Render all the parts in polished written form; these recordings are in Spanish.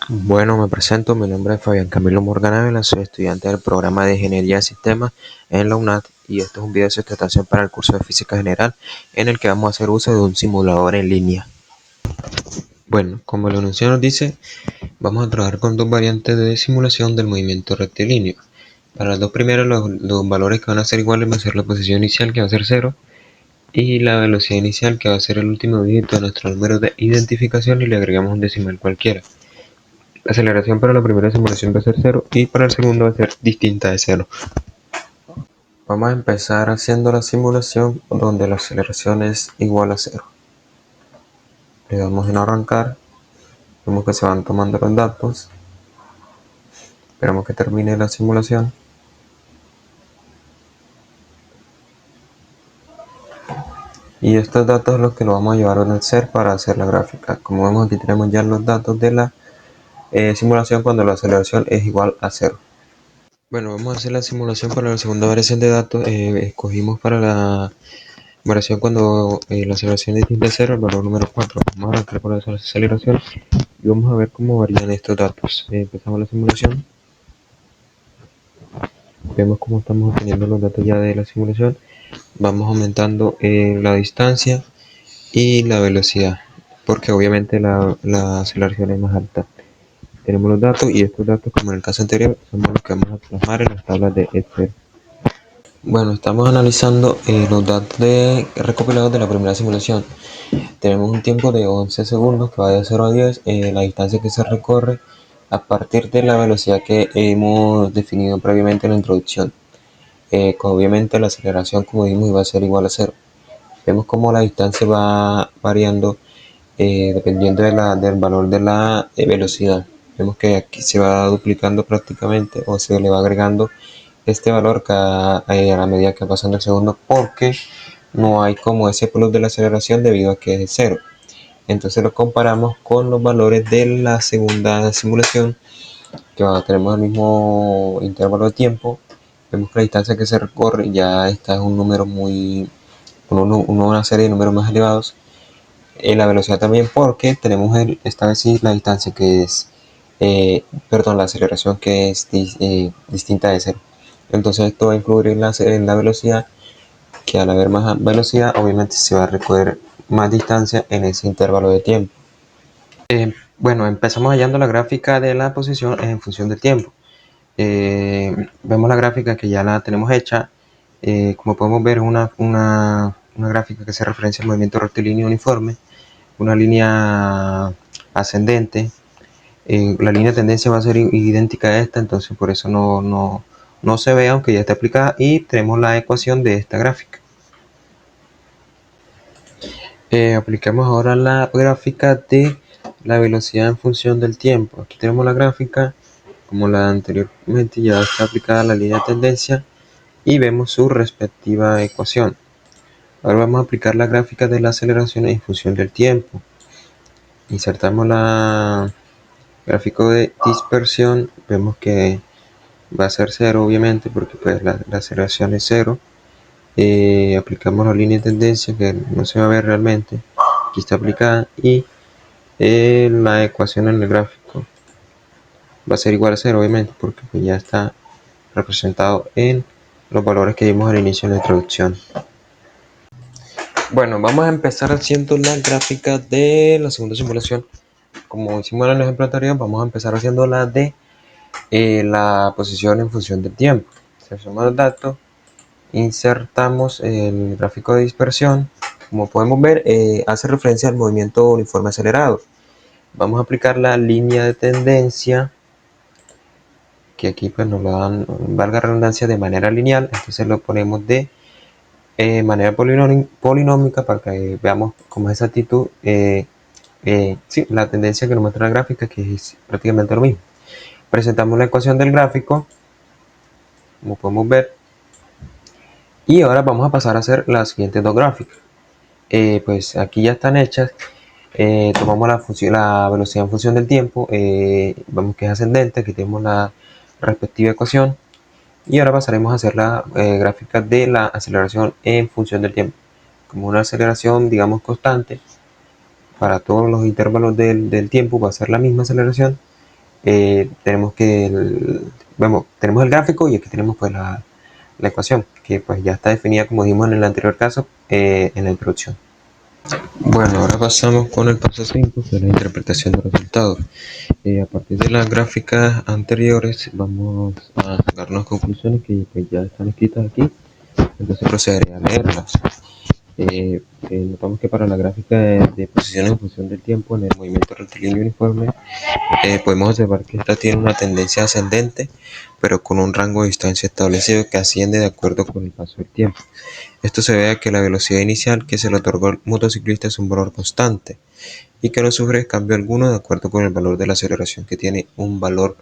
Bueno, me presento, mi nombre es Fabián Camilo Morgan Ávila, soy estudiante del programa de Ingeniería de Sistemas en la UNAD y este es un video de sustentación para el curso de Física General en el que vamos a hacer uso de un simulador en línea. Bueno, como el anuncio nos dice, vamos a trabajar con dos variantes de simulación del movimiento rectilíneo. Para las dos primeras los valores que van a ser iguales va a ser la posición inicial, que va a ser 0, y la velocidad inicial, que va a ser el último dígito de nuestro número de identificación, y le agregamos un decimal cualquiera. La aceleración para la primera simulación va a ser 0 y para el segundo va a ser distinta de 0. Vamos a empezar haciendo la simulación donde la aceleración es igual a 0. Le damos en arrancar, vemos que se van tomando los datos, esperamos que termine la simulación. Y estos datos son los que nos vamos a llevar al ser para hacer la gráfica. Como vemos, aquí tenemos ya los datos de la simulación cuando la aceleración es igual a 0. Bueno, vamos a hacer la simulación para la segunda variación de datos. Escogimos para la variación cuando la aceleración es distinta a 0 el valor número 4. Vamos a arrancar por la aceleración y vamos a ver cómo varían estos datos. Empezamos la simulación. Vemos cómo estamos obteniendo los datos ya de la simulación. Vamos aumentando la distancia y la velocidad, porque obviamente la aceleración es más alta. Tenemos los datos y estos datos, como en el caso anterior, son los que vamos a plasmar en las tablas de Excel. Bueno, estamos analizando los datos recopilados de la primera simulación. Tenemos un tiempo de 11 segundos que va de 0 a 10, la distancia que se recorre a partir de la velocidad que hemos definido previamente en la introducción. Obviamente la aceleración, como dijimos, iba a ser igual a 0. Vemos cómo la distancia va variando dependiendo del valor de la velocidad. Vemos que aquí se va duplicando prácticamente o se le va agregando este valor a la medida que va pasando el segundo, porque no hay como ese plus de la aceleración debido a que es 0. Entonces lo comparamos con los valores de la segunda simulación, que tenemos el mismo intervalo de tiempo. Vemos que la distancia que se recorre ya está es un número una serie de números más elevados. La velocidad también, porque tenemos esta vez sí la distancia que es, la aceleración que es distinta de 0. Entonces esto va a influir en la velocidad, que al haber más velocidad obviamente se va a recorrer más distancia en ese intervalo de tiempo. Bueno, empezamos hallando la gráfica de la posición en función del tiempo. Vemos la gráfica que ya la tenemos hecha. Como podemos ver, una gráfica que se referencia al movimiento rectilíneo uniforme, una línea ascendente. La línea de tendencia va a ser idéntica a esta, entonces por eso no se ve, aunque ya está aplicada, y tenemos la ecuación de esta gráfica. Aplicamos ahora la gráfica de la velocidad en función del tiempo. Aquí tenemos la gráfica, como la anteriormente, ya está aplicada la línea de tendencia y vemos su respectiva ecuación. Ahora vamos a aplicar la gráfica de la aceleración en función del tiempo. Insertamos la gráfico de dispersión, vemos que va a ser 0 obviamente, porque pues la aceleración es 0. Aplicamos la línea de tendencia, que no se va a ver realmente, aquí está aplicada, y la ecuación en el gráfico va a ser igual a 0 obviamente, porque pues ya está representado en los valores que vimos al inicio de la introducción. Bueno, vamos a empezar haciendo la gráfica de la segunda simulación. Como hicimos en el ejemplo anterior, vamos a empezar haciendo la de la posición en función del tiempo. Seleccionamos los datos, insertamos el gráfico de dispersión. Como podemos ver, hace referencia al movimiento uniforme acelerado. Vamos a aplicar la línea de tendencia, que aquí pues nos lo dan, valga redundancia, de manera lineal. Entonces lo ponemos de manera polinómica para que veamos cómo es esa actitud. Sí, la tendencia que nos muestra la gráfica, que es prácticamente lo mismo. Presentamos la ecuación del gráfico, como podemos ver, y ahora vamos a pasar a hacer las siguientes dos gráficas. Pues aquí ya están hechas. Tomamos la velocidad en función del tiempo, vemos que es ascendente, aquí tenemos la respectiva ecuación, y ahora pasaremos a hacer la gráfica de la aceleración en función del tiempo, como una aceleración digamos constante. Para todos los intervalos del tiempo va a ser la misma aceleración, tenemos el gráfico y aquí tenemos pues la ecuación, que pues ya está definida como dijimos en el anterior caso en la introducción. Bueno, ahora pasamos con el paso 5, que es la interpretación de resultados. A partir de las gráficas anteriores vamos a sacar unas conclusiones que pues, ya están escritas aquí, entonces procederé a leerlas. Notamos que para la gráfica de posición en función del tiempo en el movimiento rectilíneo uniforme, podemos observar que esta tiene una tendencia ascendente, pero con un rango de distancia establecido que asciende de acuerdo con el paso del tiempo. Esto se debe a que la velocidad inicial que se le otorgó al motociclista es un valor constante y que no sufre cambio alguno de acuerdo con el valor de la aceleración, que tiene un valor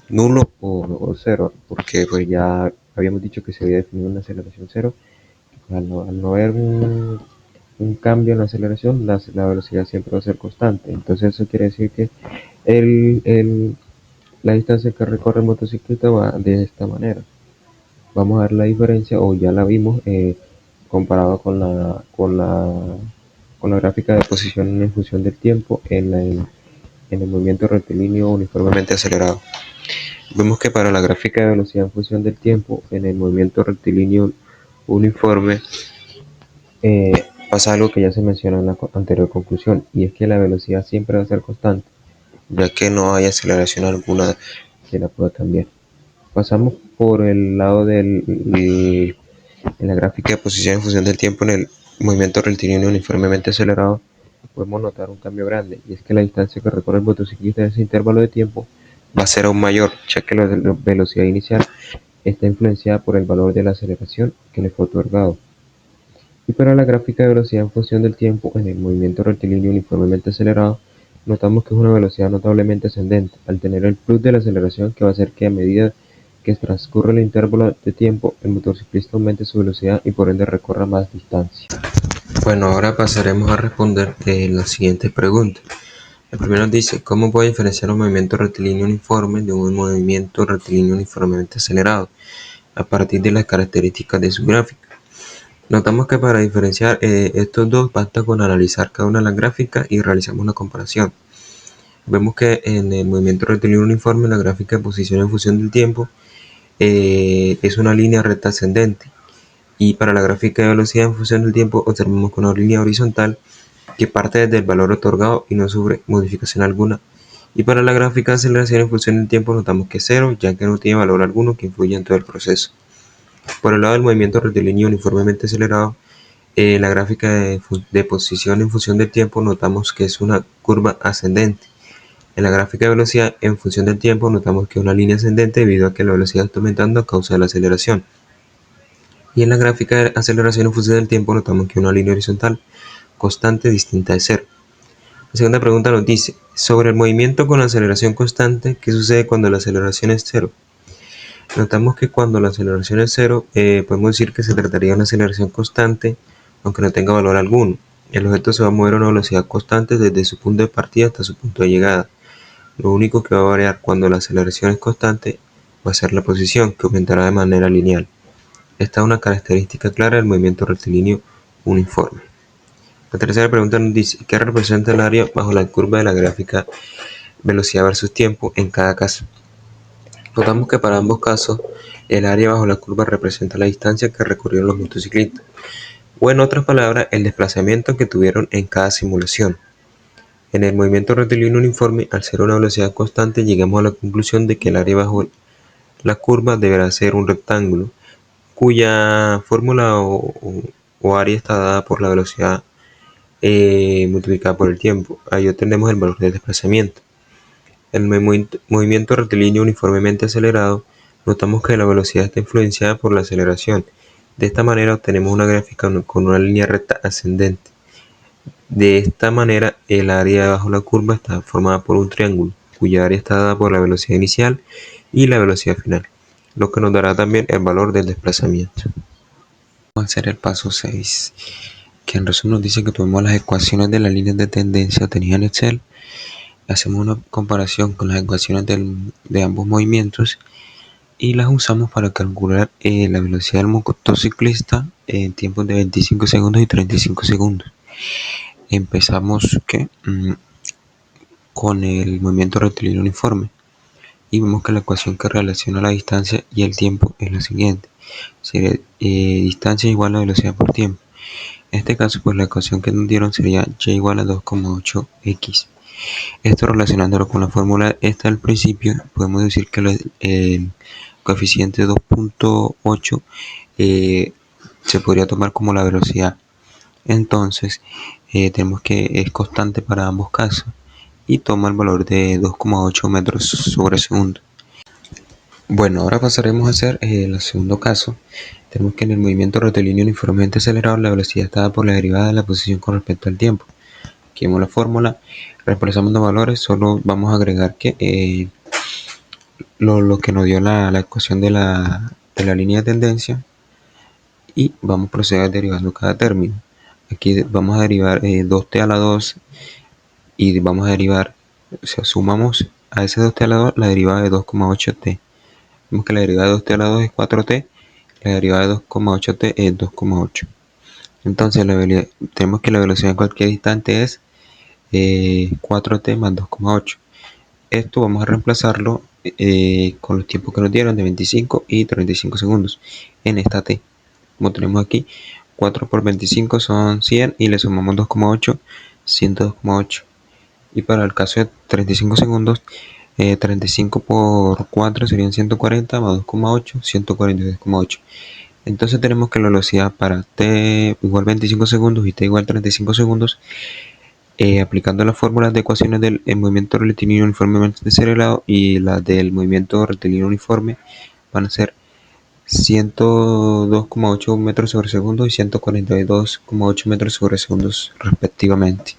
nulo o cero, porque pues ya habíamos dicho que se había definido una aceleración cero. Al no haber un cambio en la aceleración, la velocidad siempre va a ser constante. Entonces eso quiere decir que la distancia que recorre el motociclista va de esta manera. Vamos a ver la diferencia, o ya la vimos, comparado con la gráfica de posición en función del tiempo en el movimiento rectilíneo uniformemente acelerado. Vemos que para la gráfica de velocidad en función del tiempo en el movimiento rectilíneo uniforme, pasa algo que ya se menciona en la anterior conclusión, y es que la velocidad siempre va a ser constante, ya que no hay aceleración alguna que la pueda cambiar. Pasamos por el lado en la gráfica de posición en función del tiempo en el movimiento rectilíneo uniformemente acelerado, podemos notar un cambio grande, y es que la distancia que recorre el motociclista en ese intervalo de tiempo va a ser aún mayor, ya que la velocidad inicial está influenciada por el valor de la aceleración que le fue otorgado. Y para la gráfica de velocidad en función del tiempo en el movimiento rectilíneo uniformemente acelerado, notamos que es una velocidad notablemente ascendente, al tener el plus de la aceleración, que va a hacer que a medida que transcurre el intervalo de tiempo, el motociclista aumente su velocidad y por ende recorra más distancia. Bueno, ahora pasaremos a responder las siguientes preguntas. El primero dice: ¿cómo puedo diferenciar un movimiento rectilíneo uniforme de un movimiento rectilíneo uniformemente acelerado a partir de las características de su gráfica? Notamos que para diferenciar estos dos basta con analizar cada una de las gráficas y realizamos una comparación. Vemos que en el movimiento rectilíneo uniforme la gráfica de posición en función del tiempo es una línea recta ascendente, y para la gráfica de velocidad en función del tiempo observamos con una línea horizontal que parte desde el valor otorgado y no sufre modificación alguna. Y para la gráfica de aceleración en función del tiempo notamos que es cero, ya que no tiene valor alguno que influya en todo el proceso. Por el lado del movimiento rectilíneo uniformemente acelerado, la gráfica de posición en función del tiempo notamos que es una curva ascendente. En la gráfica de velocidad en función del tiempo notamos que es una línea ascendente debido a que la velocidad está aumentando a causa de la aceleración. Y en la gráfica de aceleración en función del tiempo notamos que es una línea horizontal constante distinta de cero. La segunda pregunta nos dice: sobre el movimiento con aceleración constante, ¿qué sucede cuando la aceleración es cero? Notamos que cuando la aceleración es cero, podemos decir que se trataría de una aceleración constante, aunque no tenga valor alguno. El objeto se va a mover a una velocidad constante desde su punto de partida hasta su punto de llegada. Lo único que va a variar cuando la aceleración es constante va a ser la posición, que aumentará de manera lineal. Esta es una característica clara del movimiento rectilíneo uniforme. La tercera pregunta nos dice: ¿qué representa el área bajo la curva de la gráfica velocidad versus tiempo en cada caso? Notamos que para ambos casos el área bajo la curva representa la distancia que recorrieron los motociclistas, o en otras palabras, el desplazamiento que tuvieron en cada simulación. En el movimiento rectilíneo uniforme, al ser una velocidad constante, llegamos a la conclusión de que el área bajo la curva deberá ser un rectángulo, cuya fórmula o área está dada por la velocidad multiplicada por el tiempo. Ahí obtenemos el valor del desplazamiento. En el movimiento rectilíneo uniformemente acelerado, notamos que la velocidad está influenciada por la aceleración. De esta manera obtenemos una gráfica con una línea recta ascendente. De esta manera, el área bajo la curva está formada por un triángulo, cuya área está dada por la velocidad inicial y la velocidad final, lo que nos dará también el valor del desplazamiento. Vamos a hacer el paso 6, que en resumen nos dice que tomemos las ecuaciones de las líneas de tendencia obtenidas en Excel, hacemos una comparación con las ecuaciones de ambos movimientos y las usamos para calcular la velocidad del motociclista en tiempos de 25 segundos y 35 segundos. Empezamos con el movimiento rectilíneo uniforme. Y vemos que la ecuación que relaciona la distancia y el tiempo es la siguiente. Sería distancia igual a velocidad por tiempo. En este caso, pues la ecuación que nos dieron sería y igual a 2,8x. Esto relacionándolo con la fórmula esta al principio, podemos decir que el coeficiente 2,8 se podría tomar como la velocidad. Entonces, tenemos que es constante para ambos casos y toma el valor de 2,8 metros sobre segundo. Bueno, ahora pasaremos a hacer el segundo caso. Tenemos que en el movimiento rectilíneo uniformemente acelerado la velocidad está dada por la derivada de la posición con respecto al tiempo. Aquí vemos la fórmula, reemplazamos los valores, solo vamos a agregar que lo que nos dio la ecuación de la línea de tendencia y vamos a proceder derivando cada término. Aquí vamos a derivar 2t a la 2 y vamos a derivar, o sea, sumamos a ese 2t a la 2 la derivada de 2,8t. Vemos que la derivada de 2t a la 2 es 4t, la derivada de 2,8t es 2,8. Entonces tenemos que la velocidad en cualquier instante es 4t más 2,8. Esto vamos a reemplazarlo con los tiempos que nos dieron de 25 y 35 segundos en esta t. Como tenemos aquí, 4 por 25 son 100 y le sumamos 2,8, 102,8. Y para el caso de 35 segundos, 35 por 4 serían 140 más 2,8, 142,8. Entonces tenemos que la velocidad para t igual 25 segundos y t igual 35 segundos, aplicando las fórmulas de ecuaciones del movimiento rectilíneo uniformemente acelerado y las del movimiento rectilíneo uniforme, van a ser 102,8 metros sobre segundo y 142,8 metros sobre segundos respectivamente.